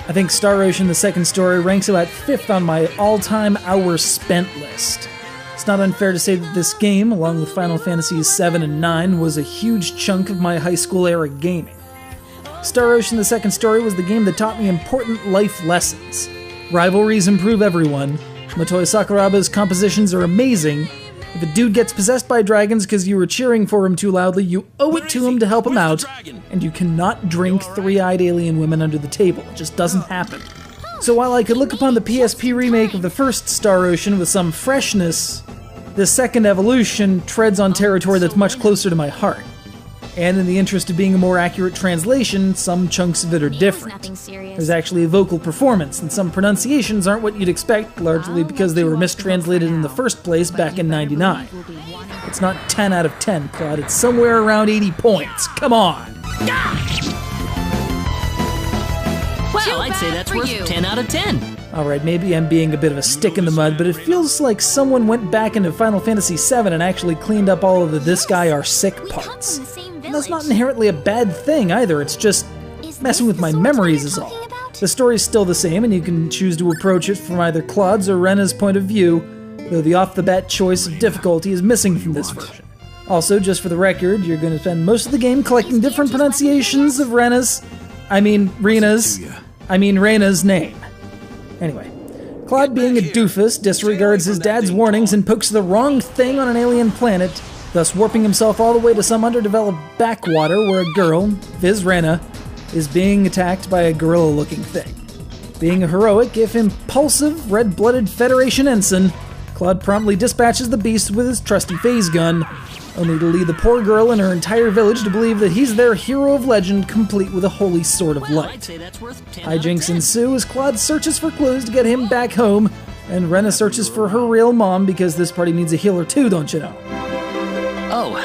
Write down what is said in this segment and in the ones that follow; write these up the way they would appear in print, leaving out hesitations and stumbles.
I think Star Ocean the Second Story ranks about 5th on my all-time hours spent list. It's not unfair to say that this game, along with Final Fantasies 7 and 9, was a huge chunk of my high school era gaming. Star Ocean the Second Story was the game that taught me important life lessons. Rivalries improve everyone. Motoi Sakuraba's compositions are amazing. If a dude gets possessed by dragons because you were cheering for him too loudly, you owe it to him to help him out, and you cannot drink three-eyed alien women under the table. It just doesn't happen. So while I could look upon the PSP remake of the first Star Ocean with some freshness, the second evolution treads on territory that's much closer to my heart. And in the interest of being a more accurate translation, some chunks of it are different. There's actually a vocal performance, and some pronunciations aren't what you'd expect, largely because they were mistranslated in the first place back in '99. It's not 10 out of 10, Claude. It's somewhere around 80 points. Come on! Well, I'd say that's worth 10 out of 10. Alright, maybe I'm being a bit of a stick in the mud, but it feels like someone went back into Final Fantasy VII and actually cleaned up all of the "this guy are sick" parts. And that's not inherently a bad thing either, it's just messing with my memories is all. The story's still the same, and you can choose to approach it from either Claude's or Rena's point of view, though the off-the-bat choice of difficulty is missing from this version. Also, just for the record, you're going to spend most of the game collecting different pronunciations of Rena's name. Anyway, Claude, being a doofus, disregards his dad's warnings and pokes the wrong thing on an alien planet, thus warping himself all the way to some underdeveloped backwater where a girl, Viz Rena, is being attacked by a gorilla-looking thing. Being a heroic, if impulsive, red-blooded Federation ensign, Claude promptly dispatches the beast with his trusty phase gun, only to lead the poor girl and her entire village to believe that he's their hero of legend, complete with a holy sword of light. Hijinks ensue as Claude searches for clues to get him back home, and Rena searches for her real mom because this party needs a healer too, don't you know? Oh,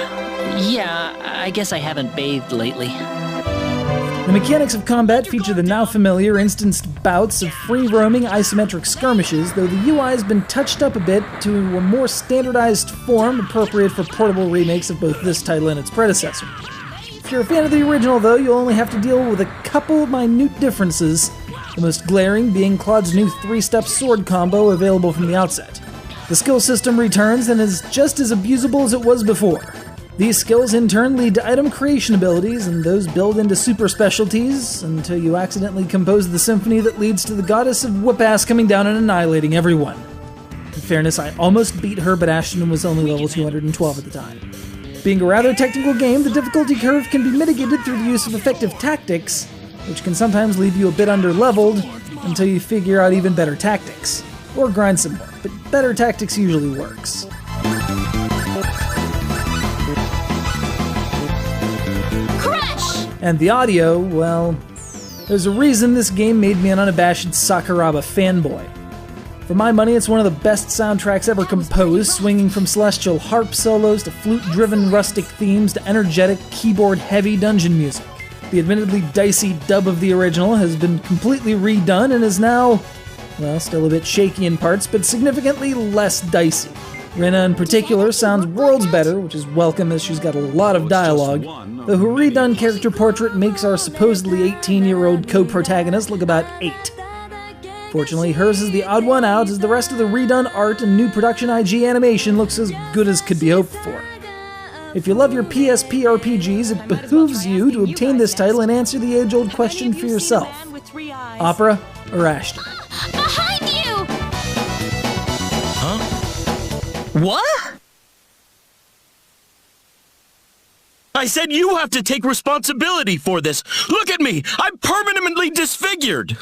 yeah, I guess I haven't bathed lately. The mechanics of combat feature the now familiar instanced bouts of free-roaming isometric skirmishes, though the UI has been touched up a bit to a more standardized form appropriate for portable remakes of both this title and its predecessor. If you're a fan of the original, though, you'll only have to deal with a couple of minute differences, the most glaring being Claude's new 3-step sword combo available from the outset. The skill system returns and is just as abusable as it was before. These skills in turn lead to item creation abilities, and those build into super specialties until you accidentally compose the symphony that leads to the goddess of whoop-ass coming down and annihilating everyone. In fairness, I almost beat her, but Ashton was only level 212 at the time. Being a rather technical game, the difficulty curve can be mitigated through the use of effective tactics, which can sometimes leave you a bit under-leveled until you figure out even better tactics. Or grind some more, but better tactics usually works. And the audio, well, there's a reason this game made me an unabashed Sakuraba fanboy. For my money, it's one of the best soundtracks ever composed, swinging from celestial harp solos to flute-driven rustic themes to energetic, keyboard-heavy dungeon music. The admittedly dicey dub of the original has been completely redone and is now, well, still a bit shaky in parts, but significantly less dicey. Rena in particular sounds worlds better, which is welcome as she's got a lot of dialogue, though her redone character portrait makes our supposedly 18-year-old co-protagonist look about 8. Fortunately, hers is the odd one out, as the rest of the redone art and new production IG animation looks as good as could be hoped for. If you love your PSP RPGs, it behooves you to obtain this title and answer the age-old question for yourself. Opera or Ashton? Behind you! Huh? What? I said you have to take responsibility for this. Look at me! I'm permanently disfigured!